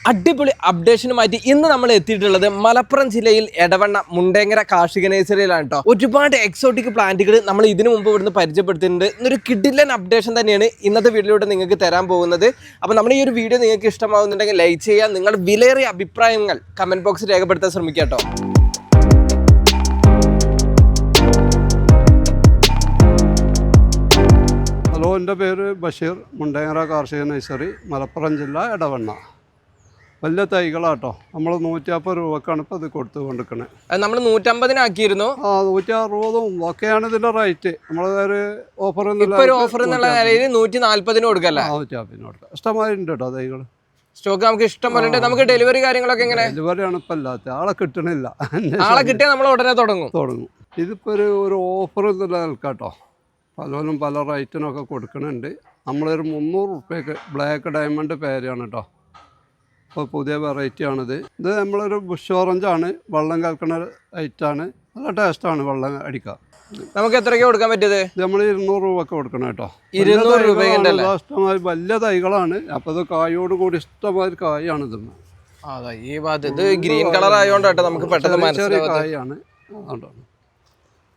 അടിപൊളി അപ്ഡേഷനുമായിട്ട് ഇന്ന് നമ്മൾ എത്തിയിട്ടുള്ളത് മലപ്പുറം ജില്ലയിൽ എടവണ്ണ മുണ്ടേങ്ങര കാർഷിക നഴ്സറിയിലാണ് കേട്ടോ. ഒരുപാട് എക്സോട്ടിക് പ്ലാന്റുകൾ നമ്മൾ ഇതിനു മുമ്പ് ഇവിടുന്ന് പരിചയപ്പെടുത്തിയിട്ടുണ്ട്. ഇന്നൊരു കിഡിലൻ അപ്ഡേഷൻ തന്നെയാണ് ഇന്നത്തെ വീഡിയോയിലൂടെ നിങ്ങൾക്ക് തരാൻ പോകുന്നത്. അപ്പോൾ നമ്മുടെ ഈ ഒരു വീഡിയോ നിങ്ങൾക്ക് ഇഷ്ടമാകുന്നുണ്ടെങ്കിൽ ലൈക്ക് ചെയ്യുക, നിങ്ങളുടെ വിലയേറിയ അഭിപ്രായങ്ങൾ കമന്റ് ബോക്സിൽ രേഖപ്പെടുത്താൻ ശ്രമിക്കുക കേട്ടോ. ഹലോ, എൻ്റെ പേര് ബഷീർ, മുണ്ടേങ്ങര കാർഷിക നഴ്സറി, മലപ്പുറം ജില്ല, എടവണ്ണ. വലിയ തൈകളാട്ടോ. നമ്മൾ 150 രൂപക്കാണ് ഇപ്പോൾ ഇത് കൊടുത്ത് കൊണ്ടിരിക്കുന്നത്. നമ്മൾ 150-നാക്കിയിരുന്നു. 160 ഒക്കെയാണ് ഇതിൻ്റെ റേറ്റ്. നമ്മളൊരു ഓഫർ എന്നുള്ള നിലയിൽ 140 കൊടുക്കല്ലേ? 150 കൊടുക്കാം. ഇഷ്ടമാതിരി ഉണ്ട് കേട്ടോ തൈകൾ. സ്റ്റോക്ക് നമുക്ക് ഇഷ്ടം പോലെ ഉണ്ട്. നമുക്ക് ഡെലിവറി കാര്യങ്ങളൊക്കെ എങ്ങനെ? ഡെലിവറിയാണ് ഇപ്പം ഇല്ലാത്ത, ആളെ കിട്ടണില്ല. ആളെ കിട്ടിയാൽ നമ്മൾ ഉടനെ തുടങ്ങും. ഇതിപ്പോൾ ഒരു ഓഫർ എന്നുള്ള നിൽക്കാട്ടോ. പലരും പല റേറ്റിനൊക്കെ കൊടുക്കുന്നുണ്ട്. നമ്മളൊരു 300 റുപ്യക്ക് ബ്ലാക്ക് ഡയമണ്ട് പേരാണ് കേട്ടോ. അപ്പോൾ പുതിയ വെറൈറ്റിയാണിത്. ഇത് നമ്മളൊരു ബുഷ് ഓറഞ്ചാണ്, വെള്ളം കലക്കണ ഐറ്റാണ്. നല്ല ടേസ്റ്റാണ് വെള്ളം അടിക്കുക. നമുക്ക് എത്രയ്ക്ക് കൊടുക്കാൻ പറ്റിയത്? നമ്മൾ 200 രൂപക്ക് കൊടുക്കണം കേട്ടോ. 200 രൂപ ഇഷ്ടമായി വലിയ തൈകളാണ്. അപ്പോൾ ഇത് കായോട് കൂടി ഇഷ്ടമാതിരി കായാണ് ഇത്. ഈ ഭാഗത്ത് ഇത് ഗ്രീൻ കളർ ആയതുകൊണ്ടാട്ടോ നമുക്ക് പെട്ടെന്ന് മനസ്സിലാവും. കായാണ്, അതുകൊണ്ടാണ്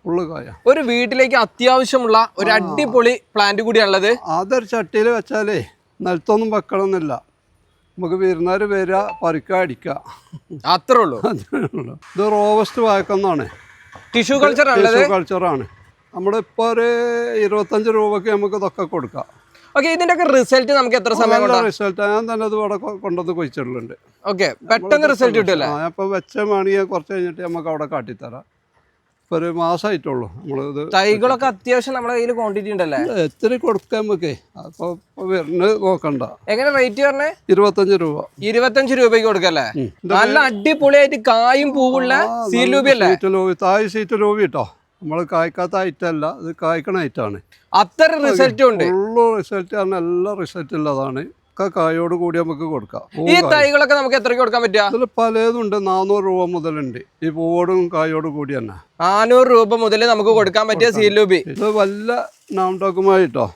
ഫുള്ള് കായ. ഒരു വീട്ടിലേക്ക് അത്യാവശ്യമുള്ള ഒരു അടിപൊളി പ്ലാന്റ് കൂടിയാണുള്ളത്. അതൊരു ചട്ടിയിൽ വെച്ചാലേ നിലത്തൊന്നും വെക്കണമെന്നില്ല. നമുക്ക് വിരുന്നാർ വരിക, പറിക്കുക, അടിക്കുക, അത്രേ ഉള്ളൂ. ഇത് റോബസ്റ്റ് വായക്കൊന്നാണ്. ടിഷ്യൂ കൾച്ചറാണ്. നമ്മളിപ്പോൾ ഒരു 25 രൂപയ്ക്ക് നമുക്ക് ഇതൊക്കെ കൊടുക്കാം. ഓക്കെ, ഇതിന്റെ ഒക്കെ റിസൾട്ട് നമുക്ക് എത്ര സമയം? റിസൾട്ട് ഞാൻ തന്നെ ഇത് ഇവിടെ കൊണ്ടുവന്ന് കുഴിച്ചിട്ടുണ്ട്. ഓക്കെ, പെട്ടെന്ന് റിസൾട്ട് കിട്ടില്ല. അപ്പോൾ വെച്ച വേണമെങ്കിൽ കുറച്ച് കഴിഞ്ഞിട്ട് നമുക്ക് അവിടെ കാട്ടിത്തരാം. ഒരു മാസമായിട്ടുള്ളൂ നമ്മളിത്. തൈകളൊക്കെ അത്യാവശ്യം നമ്മുടെ കയ്യിൽ ക്വാണ്ടിറ്റി ഉണ്ടല്ലേ? എത്ര കൊടുക്കാം നമുക്ക്. അപ്പോൾ വരുന്നത് നോക്കണ്ട. എങ്ങനെ റേറ്റ് പറഞ്ഞേ? 25 രൂപ. 25 രൂപയ്ക്ക് കൊടുക്കല്ലേ? നല്ല അടിപൊളിയായിട്ട് കായും പൂവുള്ള സീറ്റ് ലൂബി അല്ലേ? തായ് സീറ്റ് ലൂബി കേട്ടോ. നമ്മൾ കായ്ക്കാത്ത ഐറ്റല്ല, ഇത് കായ്ക്കണ ഐറ്റാണ്. അത്ര റിസൾട്ടും ഉണ്ട്. ഫുള്ള് റിസൾട്ട് ആണ്, എല്ലാ റിസൾട്ട് ഉള്ളതാണ്. കായോട് കൂടി നമുക്ക് കൊടുക്കാം. ഈ തൈകളൊക്കെ നമുക്ക് എത്രയ്ക്ക് കൊടുക്കാൻ പറ്റുക? ഇതിൽ പലതുണ്ട്. 400 രൂപ മുതലുണ്ട്. ഈ പൂവോടും കായോട് കൂടി തന്നെ 400 രൂപ മുതൽ നമുക്ക് കൊടുക്കാൻ പറ്റിയ സീലൂബി. ഇത് വല്ല നാംടോക്കുമായിട്ടോ.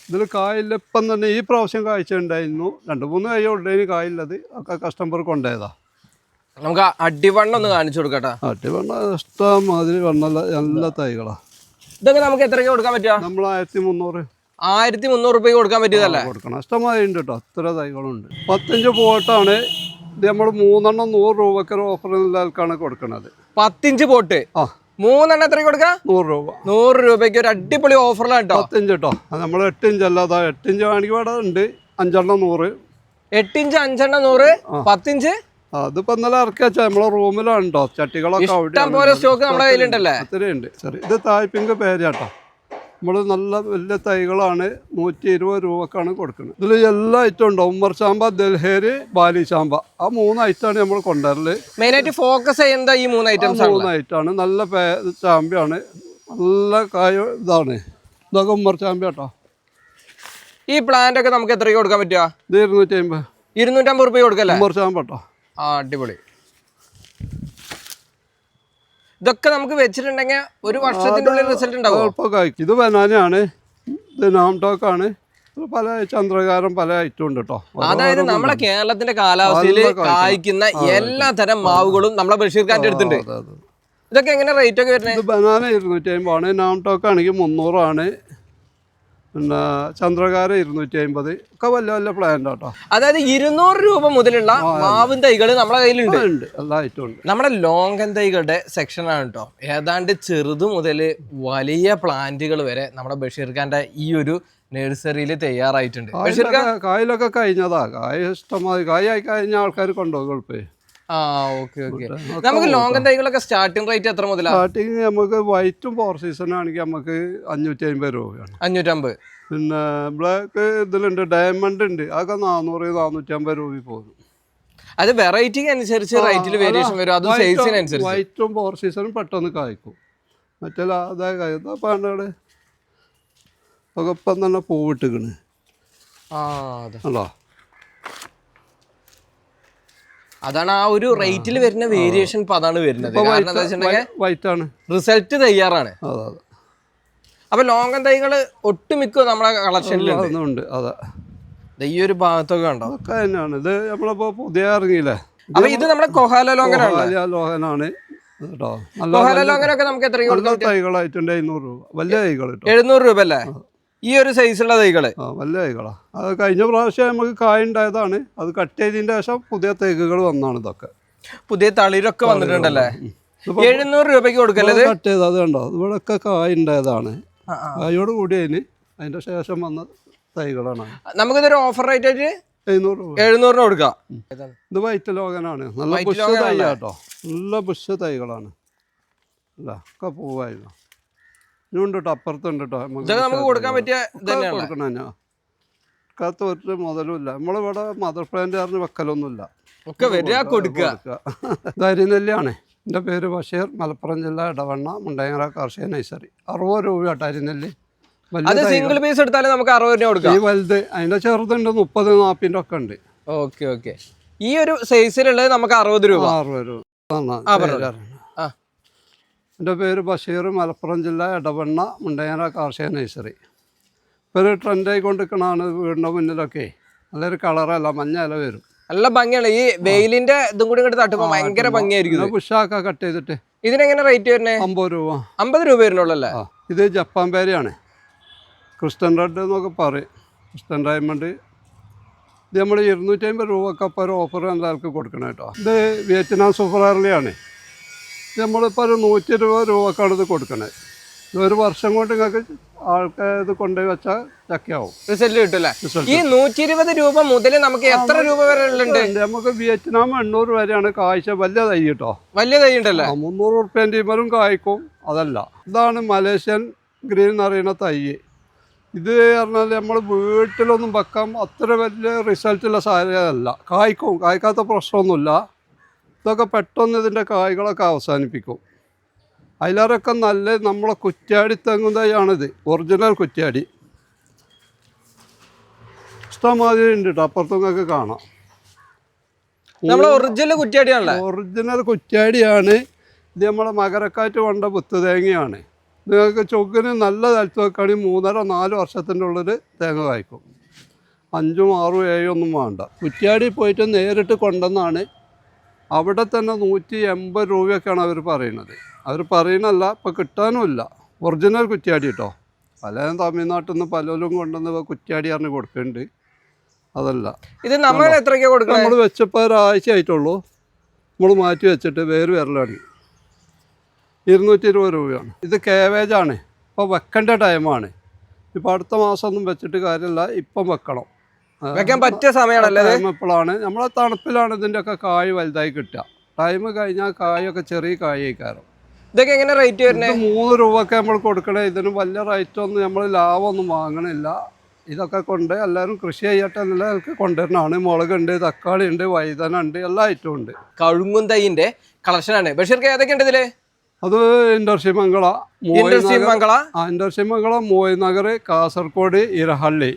ഇതിൽ കായില്ല. ഇപ്പം തന്നെ ഈ പ്രാവശ്യം കായ്ച്ചുണ്ടായിരുന്നു. 2-3 കായ ഉള്ളതിന് കായില്ലത് ഒക്കെ കസ്റ്റമർ കൊണ്ടുപോയതാ. നമുക്ക് അടിവണ്ണം ഒന്ന് കാണിച്ചു കൊടുക്കട്ടെ. അടിവണ്ണ ഇഷ്ടമാതിരി വണ്ണല്ല, നല്ല തൈകളാ. ഇതൊക്കെ നമുക്ക് എത്രയ്ക്ക് കൊടുക്കാൻ പറ്റുക? നമ്മൾ 1300 രൂപയ്ക്ക് കൊടുക്കാൻ പറ്റിയതല്ലേ? കൊടുക്കണം. ഇഷ്ടമായി ഉണ്ട് കേട്ടോ. അത്ര തൈകളുണ്ട്. 15 പോട്ടാണ് ഇത്. നമ്മൾ 3 എണ്ണം 100 രൂപക്ക് ഓഫറിലാണ് കൊടുക്കുന്നത്. 15 പോട്ട് 3 എണ്ണം എത്രയ്ക്ക് കൊടുക്കാം? 100 രൂപ. 100 രൂപയ്ക്ക് ഒരു അടിപൊളി ഓഫറിലാണ് കേട്ടോ. 15 കേട്ടോ. നമ്മൾ 8 ഇഞ്ച് അല്ലാതെ 8 ഇഞ്ച് വേണമെങ്കിൽ ഇവിടെ ഉണ്ട്. 5 എണ്ണം 100. 8 ഇഞ്ച് 5 എണ്ണം 100. 10 ഇഞ്ച് അതിപ്പോ ഇന്നലെ ഇറക്കി വെച്ചാൽ നമ്മളെ റൂമിലാണ് കേട്ടോ. ചട്ടികളൊക്കെ അവിടെ സ്റ്റോക്ക് നമ്മുടെ കയ്യിലുണ്ടല്ലേ? അത്രയുണ്ട്. ശരി, ഇത് തായ്പിങ്ക് പേരാട്ടോ. നമ്മൾ നല്ല വലിയ തൈകളാണ്. 120 രൂപക്കാണ് കൊടുക്കുന്നത്. ഇതിൽ എല്ലാ ഐറ്റം ഉണ്ടോ. ഉമ്മർ ചാമ്പ, ദൽഹേരി, ബാലി ചാമ്പ. ആ 3 ഐറ്റമാണ് നമ്മൾ കൊണ്ടുവരല്. മെയിനായിട്ട് ഫോക്കസ് ചെയ്യുന്നത് ഈ 3 ഐറ്റംസ്. 3 ഐറ്റമാണ്. നല്ല ചാമ്പയാണ്, നല്ല കായ. ഇതാണ്, ഇതൊക്കെ ഉമ്മർ ചാമ്പ കേട്ടോ. ഈ പ്ലാന്റ് ഒക്കെ നമുക്ക് എത്രയ്ക്ക് കൊടുക്കാൻ പറ്റുക? ഇത് 250. 250 രൂപ കൊടുക്കല്ലേ? ഉമ്മർ ചാമ്പ കേട്ടോ. അടിപൊളി. ഇതൊക്കെ നമുക്ക് വെച്ചിട്ടുണ്ടെങ്കിൽ ഒരു വർഷത്തിന്റെ ഉള്ളിൽ റിസൾട്ട് ഉണ്ടാവും. ഇത് ബനാനയാണ്, ഇത് നാംടോക്കാണ്. പല ചന്ദ്രകാരം പല ഐറ്റം ഉണ്ട് കേട്ടോ. അതായത് നമ്മുടെ കേരളത്തിന്റെ കാലാവസ്ഥയിൽ കായ്ക്കുന്ന എല്ലാ തരം മാവുകളും നമ്മളെ ബഷീർ ഖാന്റെ അടുത്തുണ്ട്. ഇതൊക്കെ എങ്ങനെ റേറ്റ് ഒക്കെ വരുന്നത്? ഇത് ബനാന 250 ആണ്. നാംടോക്ക് ആണെങ്കിൽ 300 ആണ്. പിന്നെ ചന്ദ്രകാരം 250. ഒക്കെ വലിയ വലിയ പ്ലാന്റ് കേട്ടോ. അതായത് 200 രൂപ മുതലുള്ള മാവിൻ തൈകൾ നമ്മുടെ കയ്യിലുണ്ട്. എല്ലാ ഐറ്റം ഉണ്ട്. നമ്മുടെ ലോങ്കൻ തൈകളുടെ സെക്ഷനാണ് കേട്ടോ. ഏതാണ്ട് ചെറുത് മുതൽ വലിയ പ്ലാന്റുകൾ വരെ നമ്മുടെ ബഷീർ ഖാന്റെ ഈ ഒരു നഴ്സറിയിൽ തയ്യാറായിട്ടുണ്ട്. ബഷീർ ഖാൻ കായലൊക്കെ കഴിഞ്ഞതാ. കായ ഇഷ്ടമായി കായായി കഴിഞ്ഞ ആൾക്കാർ കൊണ്ടുപോകും കുഴപ്പമില്ല. നമുക്ക് ലോങ്കൻ തൈകളൊക്കെ സ്റ്റാർട്ടിംഗ് റേറ്റ് എത്ര മുതലാണ്? സ്റ്റാർട്ടിങ് നമുക്ക് വൈറ്റും 4 സീസൺ ആണെങ്കിൽ നമുക്ക് 550 രൂപയാണ്. 550. പിന്നെ ബ്ലാക്ക് ഇതിലുണ്ട്, ഡയമണ്ട് ഉണ്ട്. അതൊക്കെ 400-450 രൂപ പോകും. അത് വെറൈറ്റിക്ക് അനുസരിച്ച് റേറ്റിൽ വേരിയേഷൻ വരും. അത് സൈസിനനുസരിച്ച്. വൈറ്റും 4 സീസണും പെട്ടെന്ന് കായ്ക്കും. മറ്റേ അതാ കായ്ക്കുന്ന പാണ്ടാട് ഒക്കെ ഇപ്പം തന്നെ പൂവിട്ടിക്കണ്. അല്ലോ, അതാണ് ആ ഒരു റേറ്റിൽ വരുന്ന വേരിയേഷൻ. ഇപ്പൊ അതാണ് വരുന്നത്. കാരണം എന്താ വെച്ചിട്ടുണ്ടെങ്കിൽ വൈറ്റ് ആണ്, റിസൾട്ട് തയ്യാറാണ്. അപ്പൊ ലോങ്കൻ തൈകള് ഒട്ടുമിക്ക നമ്മളെ കളക്ഷനിലുണ്ട്. അതെ. ഈ ഒരു ഭാഗത്തൊക്കെ ഉണ്ടോ? അതൊക്കെ തന്നെയാണ്. ഇത് നമ്മളിപ്പോ പുതിയ ഇറങ്ങിയില്ലേ, അപ്പൊ ഇത് നമ്മുടെ കൊഹാലോലോങ്ങനാണ് ലോഹനാണ് കേട്ടോ. കൊഹാലോലോങ്ങനൊക്കെ നമുക്ക് എത്ര നല്ല തൈകളായിട്ടുണ്ട് 700 രൂപ. വലിയ തൈകൾ കേട്ടോ. 700 രൂപ അല്ലേ ഈ ഒരു സൈസുള്ള തൈകള്? വലിയ തൈകളാ. അത് കഴിഞ്ഞ പ്രാവശ്യം നമുക്ക് കായ ഉണ്ടായതാണ്. അത് കട്ട് ചെയ്തതിന്റെ ശേഷം പുതിയ തൈകൾ വന്നാണ്. ഇതൊക്കെ പുതിയ തളിരൊക്കെ വന്നിട്ടുണ്ടല്ലേ. 700 രൂപയ്ക്ക് കൊടുക്കല്ലേ? കട്ട് ചെയ്ത് അത് കണ്ടോ, ഇവിടെയൊക്കെ കായ ഉണ്ടായതാണ്. കായോട് കൂടി അതിന്റെ ശേഷം വന്ന തൈകളാണ്. നമുക്കിതൊരു ഓഫർ റേറ്റ് ആയിട്ട് 700 കൊടുക്കാം. ഇത് വൈറ്റ് ലോകനാണ്. നല്ല ബുഷ് തൈ കേട്ടോ. നല്ല ബുഷ് തൈകളാണ്. അല്ല ഒക്കെ പൂവായിരുന്നു. ഇനിയുണ്ട് കേട്ടോ, അപ്പുറത്തുണ്ട് കേട്ടോ. നമുക്ക് കൊടുക്കാൻ പറ്റിയ കൊടുക്കണം. ഞാൻ കാത്ത ഒരു മുതലുമില്ല. നമ്മളിവിടെ മദർ പ്ലാന്റ് പറഞ്ഞ് വെക്കലൊന്നുമില്ല. ഒക്കെ വരിക കൊടുക്കുക. അരിനെല്ലിയാണ്. എൻ്റെ പേര് ബഷീർ, മലപ്പുറം ജില്ല, ഇടവണ്ണ, മുണ്ടയങ്ങര കാർഷിക നഴ്സറി. 60 രൂപ കേട്ടോ അരിനെല്ലി. സിംഗിൾ പീസ് എടുത്താലും നമുക്ക് 60 രൂപ കൊടുക്കാം. ഈ വലുത് അതിന്റെ ചെറുതുണ്ട് 30-40 ഒക്കെ ഉണ്ട്. Okay okay. ഈ ഒരു സൈസിലുള്ളത് നമുക്ക് 60 രൂപ. 60 രൂപ. എൻ്റെ പേര് ബഷീർ, മലപ്പുറം ജില്ല, ഇടവണ്ണ, മുണ്ടയങ്ങര കാർഷിക നഴ്സറി. ഇപ്പോൾ ഒരു ട്രെൻഡായി കൊണ്ടിരിക്കണതാണ് വീടിൻ്റെ മുന്നിലൊക്കെ. നല്ലൊരു കളറല്ല, മഞ്ഞ ഇല വരും. നല്ല ഭംഗിയാണ്. ഈ വെയിലിന്റെ ഇതും കൂടി ഇങ്ങോട്ട് തട്ടുമ്പോൾ ഭയങ്കര ഭംഗിയായിരിക്കും. പുഷാക്ക കട്ട് ചെയ്തിട്ട്. ഇതിനെങ്ങനെ റേറ്റ് വരുന്നത്? 50 രൂപ. 50 രൂപ വരുന്നുള്ളല്ലേ? ഇത് ജപ്പാൻ പേരയാണ്. ക്രിസ്റ്റൻ റെഡ് എന്നൊക്കെ പറയും. Kristen diamond. ഇത് നമ്മൾ 250 രൂപയൊക്കെ ഇപ്പോൾ ഒരു ഓഫർ എല്ലാവർക്കും കൊടുക്കണം കേട്ടോ. ഇത് വിയറ്റ്നാം സൂപ്പർ അർലിയാണ്. ഇത് നമ്മളിപ്പോൾ ഒരു 120 രൂപക്കാണ് ഇത് കൊടുക്കണത്. ഒരു വർഷം കൊണ്ട് നിങ്ങൾക്ക് ആൾക്കാർ ഇത് കൊണ്ടുപോയി വെച്ചാൽ ചക്കയാവും. റിസൾട്ട് കിട്ടില്ല. ഈ 120 രൂപ മുതൽ നമുക്ക് എത്ര രൂപ വരെ ഉണ്ട്? നമുക്ക് വിയറ്റ്നാം 800 വരെയാണ് കാഴ്ച. വലിയ തൈ കേട്ടോ. വലിയ തൈ ഉണ്ടല്ലോ. 300 റുപ്യേൻ്റെ ഇവരും കായ്ക്കും. അതല്ല, ഇതാണ് മലേഷ്യൻ ഗ്രീൻ എന്ന് പറയുന്ന തൈ. ഇത് പറഞ്ഞാൽ നമ്മൾ വീട്ടിലൊന്നും വെക്കാം അത്ര വലിയ റിസൾട്ടുള്ള സാധനമല്ല. കായ്ക്കും, കായ്ക്കാത്ത പ്രശ്നമൊന്നുമില്ല. ഇതൊക്കെ പെട്ടെന്ന് ഇതിൻ്റെ കായ്കളൊക്കെ അവസാനിപ്പിക്കും. അതിലേറെയൊക്കെ നല്ല നമ്മളെ കുറ്റ്യാടി തെങ്ങും തൈയാണിത്. ഒറിജിനൽ കുറ്റ്യാടി ഇഷ്ടംമാതിരി ഉണ്ട് കേട്ടോ. അപ്പുറത്തൊക്കെ കാണാം. ഒറിജിനൽ കുറ്റ്യാടിയാണ് ഇത്. നമ്മളെ മകരക്കാറ്റ് കൊണ്ട വിത്ത് തേങ്ങയാണ്. നിങ്ങൾക്ക് ചൊക്കിന് നല്ല നിലത്ത് വെക്കുകയാണെങ്കിൽ 3.5-4 വർഷത്തിൻ്റെ ഉള്ളിൽ തേങ്ങ കായ്ക്കും. 5, 6, 7 ഒന്നും വേണ്ട. കുറ്റ്യാടി പോയിട്ട് നേരിട്ട് കൊണ്ടുവന്നാണ്. അവിടെ തന്നെ 180 രൂപയൊക്കെയാണ് അവർ പറയുന്നത്. അവർ പറയണല്ല, ഇപ്പോൾ കിട്ടാനുമില്ല. ഒറിജിനൽ കുറ്റ്യാടി കേട്ടോ. പലരും തമിഴ്നാട്ടിൽ നിന്ന് പലരും കൊണ്ടുവന്ന് കുറ്റ്യാടി പറഞ്ഞ് കൊടുക്കുന്നുണ്ട്. അതല്ല, ഇത് നമ്മൾ എത്രയ്ക്കാണ് കൊടുക്കുക? നമ്മൾ വെച്ചപ്പോൾ ഒരാഴ്ച ആയിട്ടുള്ളൂ. നമ്മൾ മാറ്റി വെച്ചിട്ട് വേര് വരലാണ്. 220 രൂപയാണ്. ഇത് കേവേജാണ്. ഇപ്പോൾ വെക്കേണ്ട ടൈമാണ്. ഇപ്പോൾ അടുത്ത മാസം ഒന്നും വെച്ചിട്ട് കാര്യമില്ല, ഇപ്പം വെക്കണം. വെക്കാൻ പറ്റിയ സമയമാണല്ലേ? ടൈം ഇപ്പോഴാണ്. നമ്മളെ തണുപ്പിലാണ് ഇതിൻ്റെയൊക്കെ കായ് വലുതായി കിട്ടുക. ടൈം കഴിഞ്ഞാൽ കായൊക്കെ ചെറിയ കായായി കയറും. ഇതൊക്കെ എങ്ങനെ റേറ്റ് വരുന്നത്? 3 രൂപയൊക്കെ നമ്മൾ കൊടുക്കണേ. ഇതിന് വലിയ റേറ്റൊന്നും നമ്മൾ ലാഭമൊന്നും വാങ്ങണില്ല. ഇതൊക്കെ കൊണ്ട് എല്ലാവരും കൃഷി ചെയ്യട്ടെ എന്നുള്ളവർക്ക് കൊണ്ടുവരണമാണ്. മുളകുണ്ട്, തക്കാളി ഉണ്ട്, വഴുതന ഉണ്ട്, എല്ലാ ഐറ്റവും ഉണ്ട്. കഴുങ്ങും തൈൻ്റെ കളക്ഷനാണ്. ബഷീർക്ക് ഏതൊക്കെ ഉണ്ട് ഇതില്? അത് ഇൻഡർഷിമംഗള, മോയിനഗർ, കാസർഗോഡ്, ഇരഹള്ളി.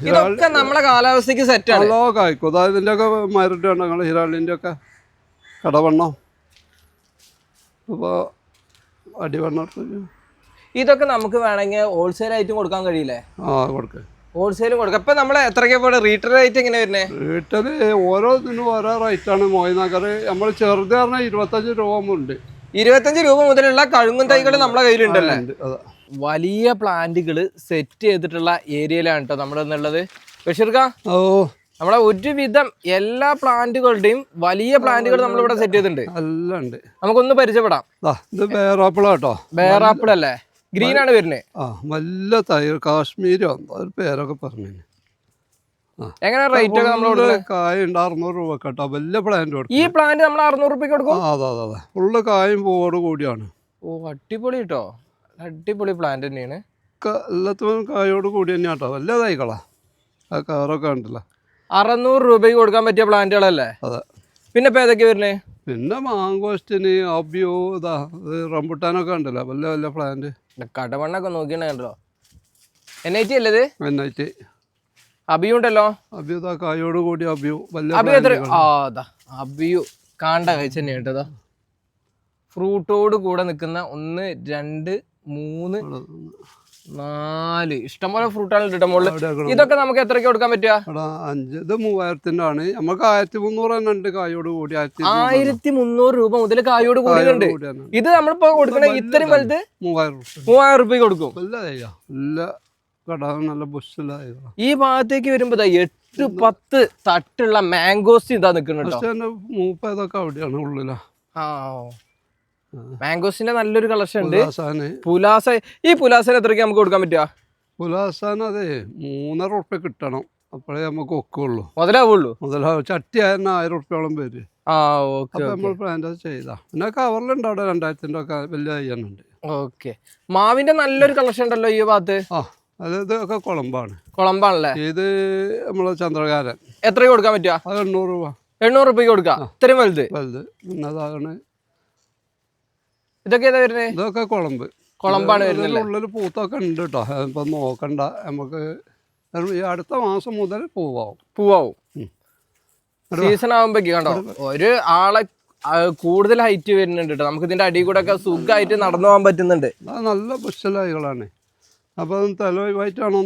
ഇതൊക്കെ നമ്മളെ കാലാവസ്ഥക്ക് സെറ്റാണ്. നല്ല കായ്ക്കും. അതായത് ഇതിൻ്റെ ഒക്കെ മരുണ്ട് ഞങ്ങൾ ഹിരാളിൻ്റെ ഒക്കെ കടവണ്ണം. ഇപ്പോൾ അടിവണ്ണം. ഇതൊക്കെ നമുക്ക് വേണമെങ്കിൽ ഹോൾസെയിൽ ആയിട്ടും കൊടുക്കാൻ കഴിയില്ലേ? കൊടുക്കുക. ഹോൾസെയിലും കൊടുക്കാം. ഇപ്പം നമ്മൾ എത്രയ്ക്ക് റീറ്റെയിൽ റേറ്റ് എങ്ങനെ വരുന്നത്? റീറ്റെയിൽ ഓരോന്നിനും ഓരോ റേറ്റാണ്. മോയിനഗർ നമ്മൾ ചെറുത് പറഞ്ഞാൽ 25 രൂപ ഉണ്ട്. 25 രൂപ മുതലുള്ള കഴുങ്ങും തൈകൾ നമ്മളെ കയ്യിലുണ്ടല്ലേ? വലിയ പ്ലാന്റുകൾ സെറ്റ് ചെയ്തിട്ടുള്ള ഏരിയയിലാണ് കേട്ടോ നമ്മളെന്നുള്ളത്. ബഷീർക്ക, നമ്മളെ ഒരുവിധം എല്ലാ പ്ലാന്റുകളുടെയും വലിയ പ്ലാന്റുകൾ നമ്മളിവിടെ സെറ്റ് ചെയ്തിട്ടുണ്ട്. എല്ലാം ഉണ്ട്. നമുക്കൊന്ന് പരിചയപ്പെടാം. ഇത് ബേറാപ്പിൾ കേട്ടോ. ബേറാപ്പിൾ അല്ലേ? ഗ്രീൻ ആണ് വരുന്നത്. നല്ല തൈ, കാശ്മീരോ ഒരു പേരൊക്കെ പറഞ്ഞു. എങ്ങനെ റേറ്റ് ഒക്കെ നമ്മളോട്? കായ ഉണ്ട് 600 രൂപ കേട്ടോ. വലിയ പ്ലാന്റ് കൊടുക്കും. ഈ പ്ലാന്റ് നമ്മൾ 600 രൂപയ്ക്ക് കൊടുക്കും. അതെ. ഫുള്ള് കായും പൂവോട് കൂടിയാണ്. ഓ, അടിപൊളി കേട്ടോ. അടിപൊളി പ്ലാന്റ് തന്നെയാണ്. എല്ലാത്തിനും കായോട് കൂടി തന്നെയാണ് കേട്ടോ. വലിയ തൈകളാ. ആ കവറൊക്കെ ഉണ്ടല്ലോ. 600 രൂപയ്ക്ക് കൊടുക്കാൻ പറ്റിയ പ്ലാന്റുകളല്ലേ? അതെ. പിന്നെ ഇപ്പം ഏതൊക്കെ വരുന്നത്? പിന്നെ മാങ്കോസ്റ്റിന്, അബ്യോ, റംബുട്ടാനൊക്കെ ഉണ്ടല്ലോ. വലിയ വലിയ പ്ലാന്റ്. കടവണ്ണൊക്കെ നോക്കിയിട്ടുണ്ടല്ലോ. NIT അല്ലേ? NIT. അബിയു ഉണ്ടല്ലോ. അബിയു കായോട് കൂടി അബിയു. അബിയു കാണ്ട കഴിച്ച് തന്നെ കേട്ടതാ. ഫ്രൂട്ടോട് കൂടെ നിൽക്കുന്ന 1, 2, 3, 4 ഇഷ്ടംപോലെ ഫ്രൂട്ടാണ് കിട്ടും മുകളിൽ. ഇതൊക്കെ നമുക്ക് എത്രയ്ക്ക് കൊടുക്കാൻ പറ്റുക? 5 ഇത് 3000-ന്റെ ആണ്. നമുക്ക് 1300 തന്നെ ഉണ്ട് കായോട് കൂടി. 1300 രൂപ മുതൽ കായോട് കൂടി ഉണ്ട്. ഇത് നമ്മളിപ്പോ കൊടുക്കണ ഇത്രയും വലുത് 3000 രൂപ കൊടുക്കും. നല്ല ബുഷിലായ ഈ ഭാഗത്തേക്ക് വരുമ്പോ 8-10 തട്ടുള്ള മാംഗോസ് ഇതാ നിക്കുന്നുണ്ട്. മൂപ്പതൊക്കെ അവിടെയാണ് ഉള്ളിലാ. മാംഗോസിന്റെ നല്ലൊരു കളക്ഷൻ ഉണ്ട്. പുലാസ, ഈ പുലാസന് എത്രയ്ക്ക് നമുക്ക് കൊടുക്കാൻ പറ്റുക? പുലാസാൻ അതെ 3.5 ഉറുപ്പ്യ കിട്ടണം, അപ്പോഴേ നമുക്ക് ഒക്കുള്ളൂ, മുതലാവുള്ളൂ. ചട്ടി ആയിരുന്നു 1000 ഉറുപ്പ്യോളം പേര്. അപ്പൊ നമ്മൾ പ്ലാന്റ് ചെയ്താ. പിന്നെ കവറിലുണ്ട് അവിടെ 2000-ന്റെ ഒക്കെ വലിയ അയ്യുണ്ട്. ഓക്കെ. മാവിന്റെ നല്ലൊരു കളക്ഷൻ ഉണ്ടല്ലോ ഈ ഭാഗത്ത്. അത് ഇതൊക്കെ കുളമ്പാണ്. കുളമ്പാണല്ലേ? ഇത് നമ്മളെ ചന്ദ്രകാരൻ. എത്രയ്ക്ക് കൊടുക്കാൻ പറ്റുക? 800 രൂപ. 800 രൂപയ്ക്ക് കൊടുക്കാം. ഇത്രയും വലുത്. പിന്നെ അതാണ്. ഇതൊക്കെ ഏതാ വരുന്നത്? ഇതൊക്കെ കുളമ്പ്. കുളമ്പാണ് വരുന്നത്. ഉള്ളിൽ പൂത്തൊക്കെ ഉണ്ട് കേട്ടോ. ഇപ്പൊ നോക്കണ്ട, നമുക്ക് ഈ അടുത്ത മാസം മുതൽ പൂവാവും. സീസൺ ആവുമ്പോഴേക്ക് കണ്ടോ ഒരു ആളെ കൂടുതൽ ഹൈറ്റ് വരുന്നുണ്ട് കേട്ടോ. നമുക്ക് ഇതിന്റെ അടിയിൽ കൂടെ ഒക്കെ സുഖമായിട്ട് നടന്നു പോകാൻ പറ്റുന്നുണ്ട്. നല്ല ബുഷലായികളാണ്. അപ്പൊ തലവായിട്ടാണ്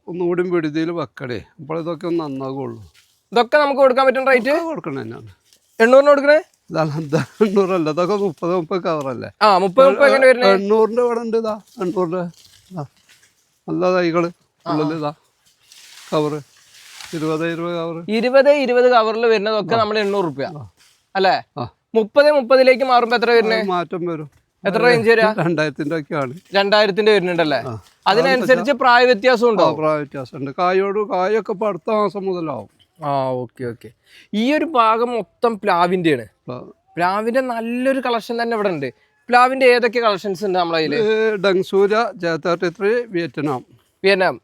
ഒന്നുകൂടി പിടിതിയിൽ വെക്കണേ. അപ്പോൾ ഇതൊക്കെ ഒന്ന് നന്നാകുള്ളൂ. ഇതൊക്കെ നമുക്ക് കൊടുക്കാൻ പറ്റുന്ന റേറ്റ് കൊടുക്കണേ തന്നെയാണ്. 800 കൊടുക്കണേ? 800 അല്ല, ഇതൊക്കെ 30 കവറല്ലേ. 800-ന്റെ ഇവിടെ ഉണ്ട്. 800 നല്ല തൈകള് ഉള്ളത്. കവറ് 20 കവറിൽ വരുന്നതൊക്കെ നമ്മൾ 800 രൂപ അല്ലേ? 30 മാറുമ്പോ എത്ര വരുന്നത്? മാറ്റം വരും. എത്ര റേഞ്ച് വരിക? 2000-ന്റെ ഒക്കെയാണ്. 2000-ന്റെ വരുന്നുണ്ടല്ലേ? അതിനനുസരിച്ച് പ്രായ വ്യത്യാസം ഉണ്ടോ? പ്രായ വ്യത്യാസം ഉണ്ട്. കായൊക്കെ ഇപ്പൊ അടുത്ത മാസം മുതലാവും. ഓക്കെ. ഈ ഒരു ഭാഗം മൊത്തം പ്ലാവിന്റെയാണ്. പ്ലാവിന്റെ നല്ലൊരു കളക്ഷൻ തന്നെ ഇവിടെ ഉണ്ട്. പ്ലാവിന്റെ ഏതൊക്കെ കളക്ഷൻസ് ഉണ്ട് നമ്മളെ കയ്യില്? ഡങ്സൂര, J33, വിയറ്റ്നാം 3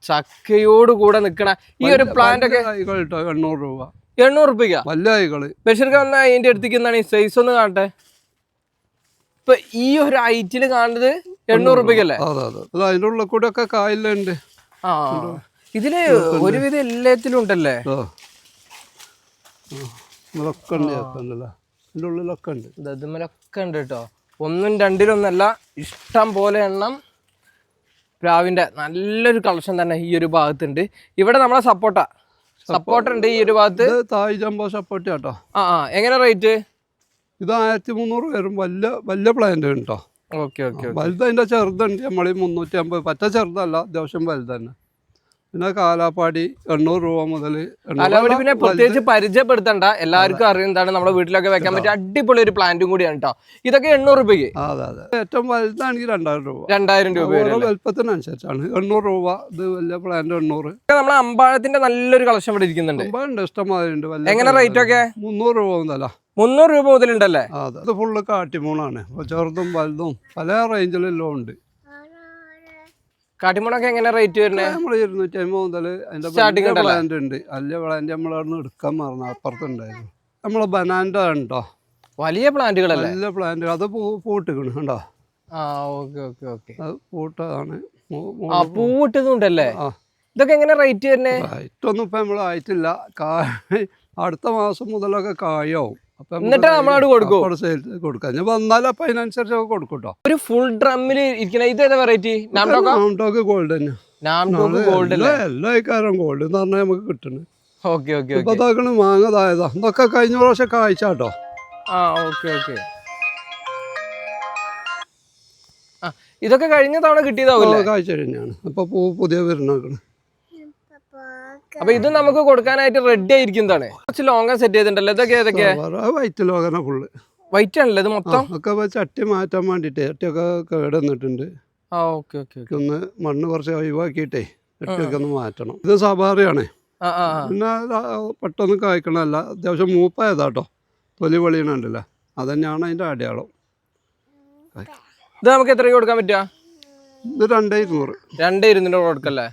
ചക്കയോട് കൂടെ നിക്കണ ഈ ഒരു പ്ലാന്റ് ഒക്കെ 800 രൂപ. 800 രൂപയ്ക്കാ? വല്ല തൈകള്. ബഷീർക്ക് വന്നാ അതിന്റെ അടുത്തേക്ക് എന്താണ് ഈ സൈസ് ഒന്ന് കാണട്ടെ. ഇപ്പൊ ഈ ഒരു ഹൈറ്റില് കാണുന്നത് 800 രൂപയ്ക്കല്ലേ? അതെ. അതിന്റെ ഉള്ളിൽ കൂടെ ഒക്കെ കായലുണ്ട്. ഇതില് ഒരുവിധം എല്ലാത്തിലും ഉണ്ടല്ലേ? ഇതിലൊക്കെ ഉണ്ട് കേട്ടോ. 1, 2 ഇഷ്ടം പോലെ എണ്ണം പ്ലാവിന്റെ നല്ലൊരു കളക്ഷൻ തന്നെ ഈ ഒരു ഭാഗത്തുണ്ട്. ഇവിടെ നമ്മളെ സപ്പോർട്ട ഉണ്ട് ഈ ഒരു ഭാഗത്ത്. തായ് ജംബോ സപ്പോർട്ട കേട്ടോ. എങ്ങനെ റേറ്റ്? ഇത് 1300 വരും. വലിയ പ്ലാന്റ് കേട്ടോ. വലുത് അതിന്റെ ചെറുതുണ്ട്. നമ്മളീ 350 പറ്റ ചെറുതല്ല, അത്യാവശ്യം വലുത് തന്നെ. പിന്നെ കാലാപ്പാടി 800 രൂപ മുതൽ. കാലാപ്പാടി പിന്നെ പ്രത്യേകിച്ച് പരിചയപ്പെടുത്തണ്ട, എല്ലാവർക്കും അറിയുന്നതാണ്. നമ്മുടെ വീട്ടിലൊക്കെ വെക്കാൻ പറ്റിയ അടിപൊളി ഒരു പ്ലാന്റും കൂടിയാണ് കേട്ടോ. ഇതൊക്കെ 800 രൂപയ്ക്ക്. അതെ. ഏറ്റവും വലുതാണെങ്കിൽ 2000 രൂപ. 2000 രൂപ വലുപ്പത്തിനനുസരിച്ചാണ് 800 രൂപ. ഇത് വലിയ പ്ലാന്റ് 800. നമ്മളെ അമ്പാഴത്തിന്റെ നല്ലൊരു കളക്ഷൻ ഇവിടെ ഇരിക്കുന്നുണ്ട്. അമ്പാഴുണ്ട്, ഇഷ്ടംമാതിരി ഉണ്ട്. എങ്ങനെ റേറ്റ് ഒക്കെ? 300 രൂപ മുതല. 300 രൂപ മുതലുണ്ടല്ലേ? അതെ. ഇത് ഫുള്ള് കാട്ടിമൂണാണ്. ചെറുതും വലുതും പല റേഞ്ചിലെല്ലാം ഉണ്ട്. കാട്ടിമൂണൊക്കെ എങ്ങനെ റേറ്റ് വരുന്നത്? നമ്മൾ 250 മുതൽ അതിന്റെ പ്ലാന്റ് ഉണ്ട്. വലിയ പ്ലാന്റ് നമ്മളവിടുന്ന് എടുക്കാൻ മറന്നു, അപ്പുറത്തുണ്ടായിരുന്നു. നമ്മളെ ബനാൻ്റെ ഉണ്ടോ, വലിയ പ്ലാന്റുകളല്ലേ? വലിയ പ്ലാന്റ്. അത് പൂട്ടിക്കണ് കണ്ടോ? അത് പൂട്ടതാണ്. പൂവിട്ടതുണ്ടല്ലേ? ഇതൊക്കെ എങ്ങനെ റേറ്റ് വരുന്നത്? റേറ്റ് ഒന്നും ഇപ്പൊ നമ്മൾ ആയിട്ടില്ല. അടുത്ത മാസം മുതലൊക്കെ കായാവും. എന്നിട്ട് നമ്മളോട് കൊടുക്കാം. വന്നാലും അപ്പൊ അതിനനുസരിച്ച് കൊടുക്കും കേട്ടോ. ഒരു ഫുൾ ഡ്രമ്മില് ഇരിക്കണ ഇത് ഏതാ വെറൈറ്റി? നാംടോക്ക് ഗോൾഡ് തന്നെ. എല്ലാ കാര്യം ഗോൾഡ് എന്ന് പറഞ്ഞാൽ നമുക്ക് കിട്ടുന്നത്. ഇപ്പൊ ഇതാക്കണ മാങ്ങതായതാ. ഇതൊക്കെ കഴിഞ്ഞ പ്രാവശ്യം കായ്ച്ചാട്ടോ. ഇതൊക്കെ കഴിഞ്ഞ തവണ കിട്ടിയതാവില്ലേ? കാഴ്ച കഴിഞ്ഞാണ്. ഇപ്പൊ പുതിയ വരുന്നേക്കണ്. അപ്പൊ ഇത് നമുക്ക് കൊടുക്കാനായിട്ട് റെഡി ആയിരിക്കുന്നതാണ്. കുറച്ച് ലോങ്ങ സെറ്റ് ചെയ്തിട്ടുണ്ടല്ലോ. ഇതൊക്കെ ഏതൊക്കെ? വൈറ്റ് ലോകന ഫുള്ള് വൈറ്റ് ആണല്ലോ ഇത് മൊത്തം. ഒക്കെ ചട്ടി മാറ്റാൻ വേണ്ടിട്ട് ചട്ടിയൊക്കെ കേട് വന്നിട്ടുണ്ട്. ഒന്ന് മണ്ണ് കുറച്ച് ഒഴിവാക്കിയിട്ടേ ചട്ടിയൊക്കെ ഒന്ന് മാറ്റണം. ഇത് സവാറിയാണ്. പിന്നെ പെട്ടെന്ന് കായ്ക്കണല്ല, അത്യാവശ്യം മൂപ്പായതാട്ടോ. തൊലി പൊളിയണുണ്ടല്ലോ, അതന്നെയാണ് അതിന്റെ അടയാളം. ഇത് നമുക്ക് എത്രയ്ക്ക് കൊടുക്കാൻ പറ്റുക? ഇത് 2200. 2200 കൊടുക്കല്ലേ?